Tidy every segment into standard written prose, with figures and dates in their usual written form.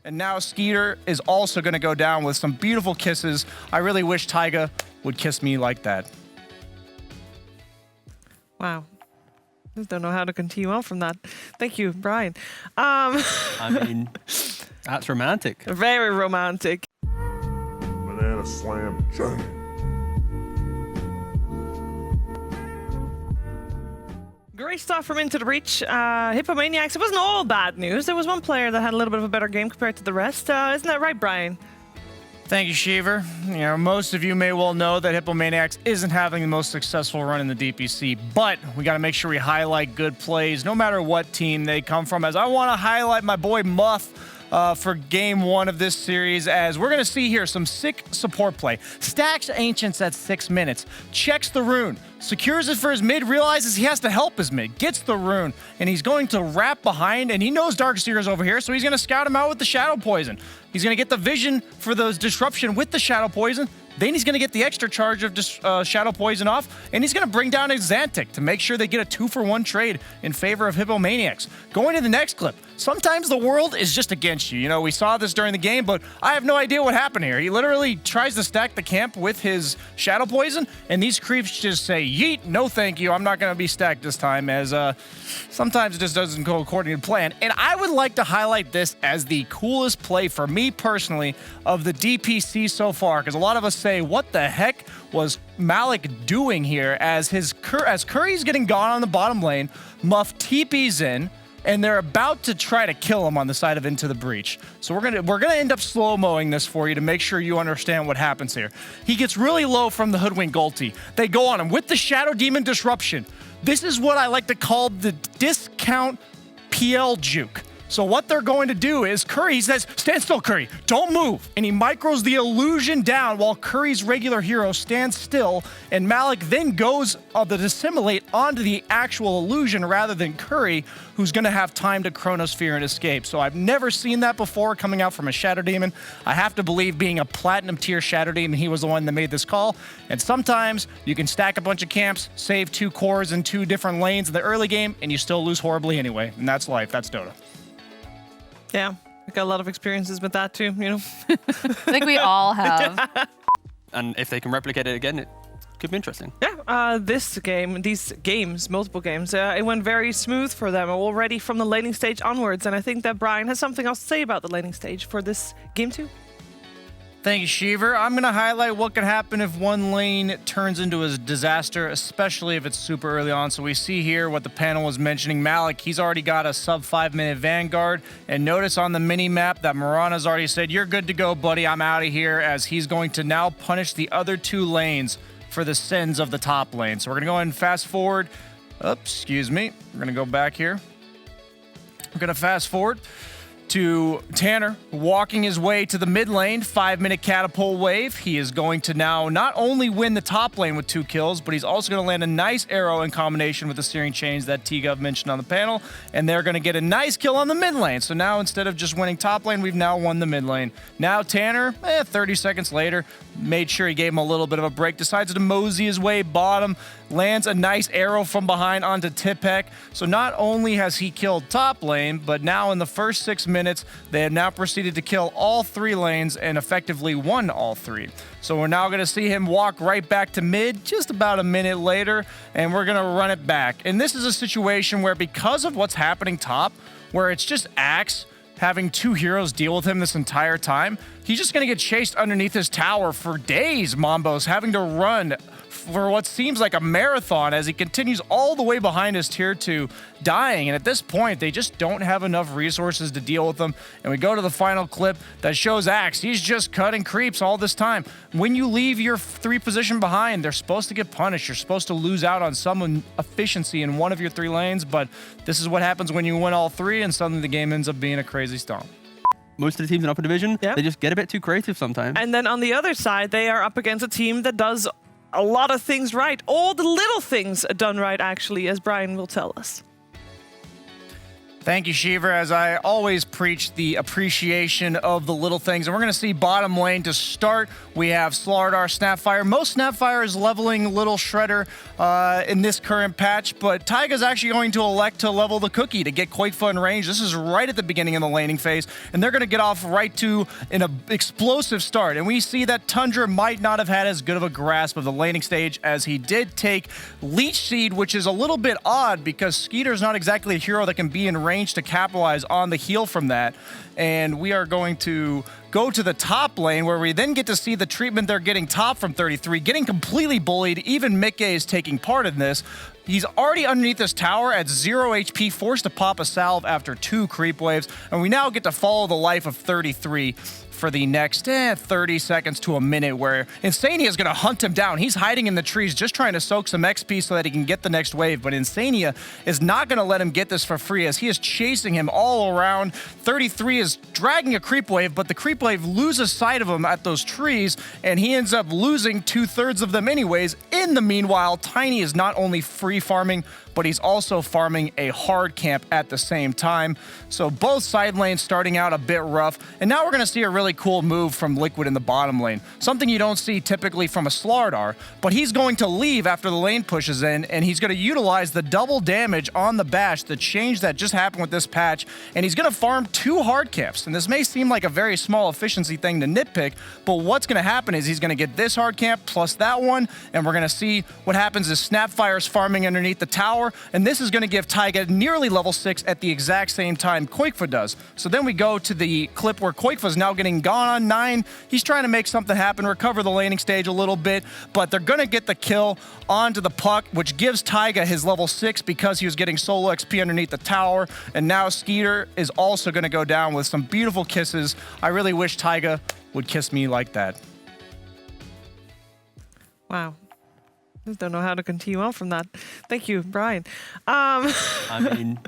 And now Skeeter is also going to go down with some beautiful kisses. I really wish Taiga would kiss me like that. Wow. I don't know how to continue on from that. Thank you, Brian. I mean, that's romantic. Very romantic. Banana slam jam. Great stuff from Into the Breach. Hippomaniacs, it wasn't all bad news. There was one player that had a little bit of a better game compared to the rest. Isn't that right, Brian? Thank you, Shiver. You know, most of you may well know that Hippomaniacs isn't having the most successful run in the DPC, but we got to make sure we highlight good plays no matter what team they come from, as I want to highlight my boy Muff for game 1 of this series, as we're going to see here some sick support play. Stacks Ancients at 6 minutes, checks the rune, secures it for his mid, realizes he has to help his mid, gets the rune, and he's going to wrap behind, and he knows Darkseer's over here, so he's going to scout him out with the Shadow Poison. He's going to get the vision for those disruption with the Shadow Poison. Then he's going to get the extra charge of Shadow Poison off, and he's going to bring down a Xantic to make sure they get a 2-for-1 trade in favor of Hippomaniacs. Going to the next clip. Sometimes the world is just against you. You know, we saw this during the game, but I have no idea what happened here. He literally tries to stack the camp with his Shadow Poison, and these creeps just say, yeet, no thank you, I'm not going to be stacked this time, as sometimes it just doesn't go according to plan. And I would like to highlight this as the coolest play for me personally of the DPC so far, because a lot of us say, what the heck was Malik doing here, as Curry's getting gone on the bottom lane, Muff TP's in, and they're about to try to kill him on the side of Into the Breach. So we're gonna end up slow-moing this for you to make sure you understand what happens here. He gets really low from the Hoodwink ulti. They go on him with the Shadow Demon Disruption. This is what I like to call the discount PL Juke. So what they're going to do is Curry says, stand still, Curry, don't move. And he micros the illusion down while Curry's regular hero stands still. And Malik then goes to dissimulate onto the actual illusion rather than Curry, who's going to have time to Chronosphere and escape. So I've never seen that before coming out from a Shadow Demon. I have to believe, being a Platinum tier Shadow Demon, he was the one that made this call. And sometimes you can stack a bunch of camps, save 2 cores in 2 different lanes in the early game, and you still lose horribly anyway. And that's life. That's Dota. Yeah, I got a lot of experiences with that too, you know? I think we all have. Yeah. And if they can replicate it again, it could be interesting. Yeah, these games, multiple games, it went very smooth for them already from the laning stage onwards. And I think that Brian has something else to say about the laning stage for this game too. Thank you, Shiver. I'm going to highlight what can happen if one lane turns into a disaster, especially if it's super early on. So we see here what the panel was mentioning. Malik, he's already got a sub 5-minute Vanguard. And notice on the mini-map that Mirana's already said, you're good to go, buddy. I'm out of here, as he's going to now punish the other 2 lanes for the sins of the top lane. So we're going to go ahead and fast forward. Oops, excuse me. We're going to go back here. We're going to fast forward to Tanner walking his way to the mid lane, 5-minute catapult wave. He is going to now not only win the top lane with 2 kills, but he's also going to land a nice arrow in combination with the searing chains that T-Gov mentioned on the panel, and they're going to get a nice kill on the mid lane. So now instead of just winning top lane, we've now won the mid lane. Now Tanner, 30 seconds later, made sure he gave him a little bit of a break, decides to mosey his way bottom, lands a nice arrow from behind onto Tipek. So not only has he killed top lane, but now in the first 6 minutes, they have now proceeded to kill all 3 lanes and effectively won all 3. So we're now going to see him walk right back to mid just about a minute later, and we're going to run it back. And this is a situation where, because of what's happening top, where it's just Axe having 2 heroes deal with him this entire time, he's just going to get chased underneath his tower for days. Mambo's having to run for what seems like a marathon as he continues all the way behind his tier 2, dying. And at this point, they just don't have enough resources to deal with them. And we go to the final clip that shows Axe. He's just cutting creeps all this time. When you leave your 3 position behind, they're supposed to get punished. You're supposed to lose out on some efficiency in one of your 3 lanes, but this is what happens when you win all 3, and suddenly the game ends up being a crazy stomp. Most of the teams in upper division, they just get a bit too creative sometimes. And then on the other side, they are up against a team that does a lot of things right. All the little things done right, actually, as Brian will tell us. Thank you, Shiver. As I always preach the appreciation of the little things. And we're going to see bottom lane to start. We have Slardar, Snapfire. Most Snapfire is leveling Little Shredder in this current patch, but Taiga's actually going to elect to level the Cookie to get Quakefa in range. This is right at the beginning of the laning phase, and they're going to get off right to an explosive start. And we see that Tundra might not have had as good of a grasp of the laning stage as he did take Leech Seed, which is a little bit odd because Skeeter's not exactly a hero that can be in range to capitalize on the heal from that. And we are going to go to the top lane where we then get to see the treatment they're getting top from 33, getting completely bullied. Even Mikke is taking part in this. He's already underneath this tower at 0 HP, forced to pop a salve after 2 creep waves. And we now get to follow the life of 33 for the next 30 seconds to a minute, where Insania is going to hunt him down. He's hiding in the trees just trying to soak some XP so that he can get the next wave, but Insania is not going to let him get this for free as he is chasing him all around. 33 is dragging a creep wave, but the creep wave loses sight of him at those trees, and he ends up losing 2/3 of them anyways. In the meanwhile, Tiny is not only free farming, but he's also farming a hard camp at the same time. So both side lanes starting out a bit rough. And now we're going to see a really cool move from Liquid in the bottom lane. Something you don't see typically from a Slardar, but he's going to leave after the lane pushes in, and he's going to utilize the double damage on the bash, the change that just happened with this patch, and he's going to farm 2 hard camps. And this may seem like a very small efficiency thing to nitpick, but what's going to happen is he's going to get this hard camp plus that one, and we're going to see what happens is Snapfire's farming underneath the tower, and this is going to give Taiga nearly level 6 at the exact same time Quakefa does. So then we go to the clip where Quakefa's now getting gone on 9. He's trying to make something happen, recover the laning stage a little bit, but they're going to get the kill onto the puck, which gives Taiga his level 6 because he was getting solo XP underneath the tower. And now Skeeter is also going to go down with some beautiful kisses. I really wish Taiga would kiss me like that. Wow. I don't know how to continue on from that. Thank you, Brian. I mean,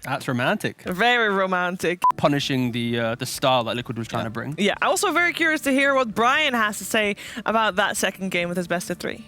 that's romantic. Very romantic. Punishing the style that Liquid was trying to bring. Yeah, also very curious to hear what Brian has to say about that second game with his best of 3.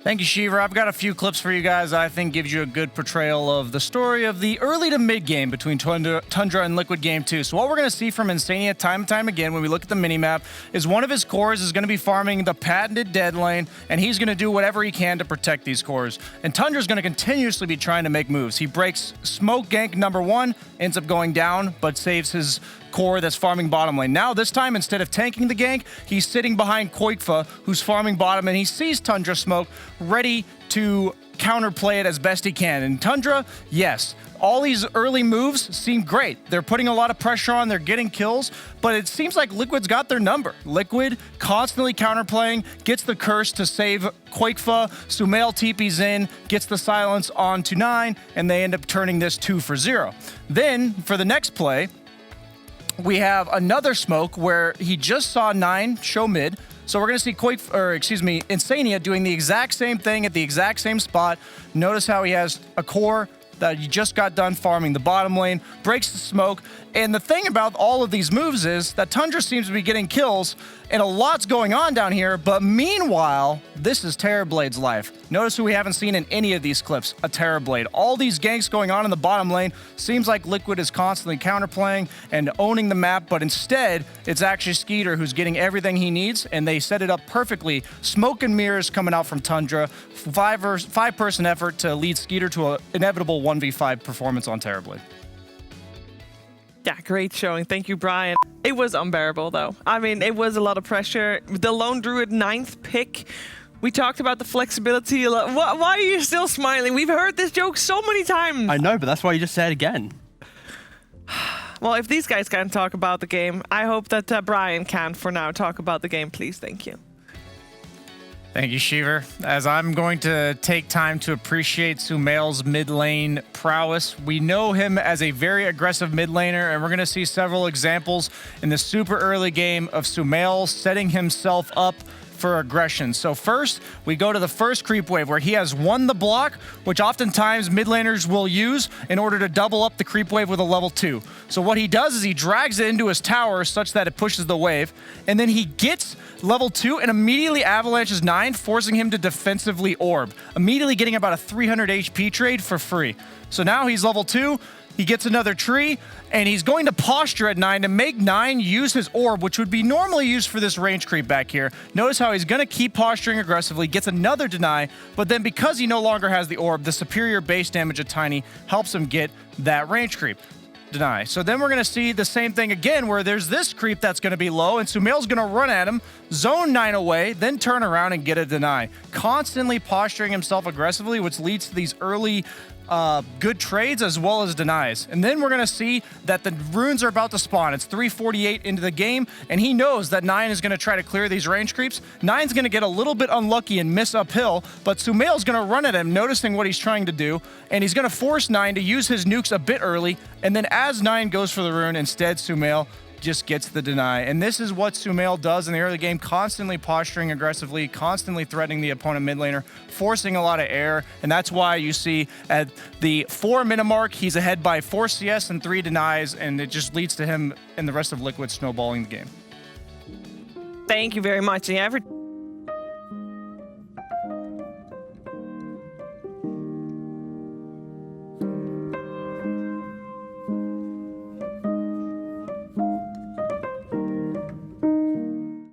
Thank you, Shiver. I've got a few clips for you guys I think gives you a good portrayal of the story of the early to mid game between Tundra and Liquid Game 2. So what we're going to see from Insania time and time again when we look at the minimap is one of his cores is going to be farming the patented dead lane, and he's going to do whatever he can to protect these cores. And Tundra's going to continuously be trying to make moves. He breaks smoke gank number 1, ends up going down, but saves his core that's farming bottom lane. Now, this time, instead of tanking the gank, he's sitting behind Quakefa, who's farming bottom, and he sees Tundra smoke, ready to counterplay it as best he can. And Tundra, yes, all these early moves seem great. They're putting a lot of pressure on, they're getting kills, but it seems like Liquid's got their number. Liquid constantly counterplaying, gets the curse to save Quakefa, Sumail TP's in, gets the silence on to 9, and they end up turning this 2-0. Then, for the next play, we have another smoke where he just saw 9 show mid. So we're going to see Insania doing the exact same thing at the exact same spot. Notice how he has a core that you just got done farming the bottom lane, breaks the smoke. And the thing about all of these moves is that Tundra seems to be getting kills, and a lot's going on down here, but meanwhile, this is Terrorblade's life. Notice who we haven't seen in any of these clips, a Terrorblade. All these ganks going on in the bottom lane, seems like Liquid is constantly counterplaying and owning the map, but instead, it's actually Skeeter who's getting everything he needs, and they set it up perfectly. Smoke and mirrors coming out from Tundra, 5-person effort to lead Skeeter to an inevitable 1v5 performance on Terrorblade. Yeah, great showing. Thank you, Brian. It was unbearable, though. I mean, it was a lot of pressure. The Lone Druid 9th pick. We talked about the flexibility a lot. Why are you still smiling? We've heard this joke so many times. I know, but that's why you just said it again. Well, if these guys can't talk about the game, I hope that Brian can, for now, talk about the game, please. Thank you. Thank you, Shiver. As I'm going to take time to appreciate Sumail's mid lane prowess. We know him as a very aggressive mid laner, and we're going to see several examples in the super early game of Sumail setting himself up for aggression. So first, we go to the first creep wave where he has won the block, which oftentimes mid laners will use in order to double up the creep wave with a level 2. So what he does is he drags it into his tower such that it pushes the wave, and then he gets level 2 and immediately avalanches 9, forcing him to defensively orb, immediately getting about a 300 HP trade for free. So now he's level 2. He gets another tree, and he's going to posture at 9 to make 9 use his orb, which would be normally used for this range creep back here. Notice how he's going to keep posturing aggressively, gets another deny, but then because he no longer has the orb, the superior base damage of Tiny helps him get that range creep. Deny. So then we're going to see the same thing again where there's this creep that's going to be low, and Sumail's going to run at him, zone 9 away, then turn around and get a deny. Constantly posturing himself aggressively, which leads to these early good trades as well as denies. And then we're going to see that the runes are about to spawn. It's 3:48 into the game, and he knows that 9 is going to try to clear these range creeps. 9's going to get a little bit unlucky and miss uphill, but Sumail's going to run at him, noticing what he's trying to do, and he's going to force 9 to use his nukes a bit early, and then as 9 goes for the rune, instead Sumail just gets the deny. And this is what Sumail does in the early game, constantly posturing aggressively, constantly threatening the opponent mid laner, forcing a lot of air, and that's why you see at the 4-minute mark, he's ahead by 4 CS and 3 denies, and it just leads to him and the rest of Liquid snowballing the game. Thank you very much. Yeah,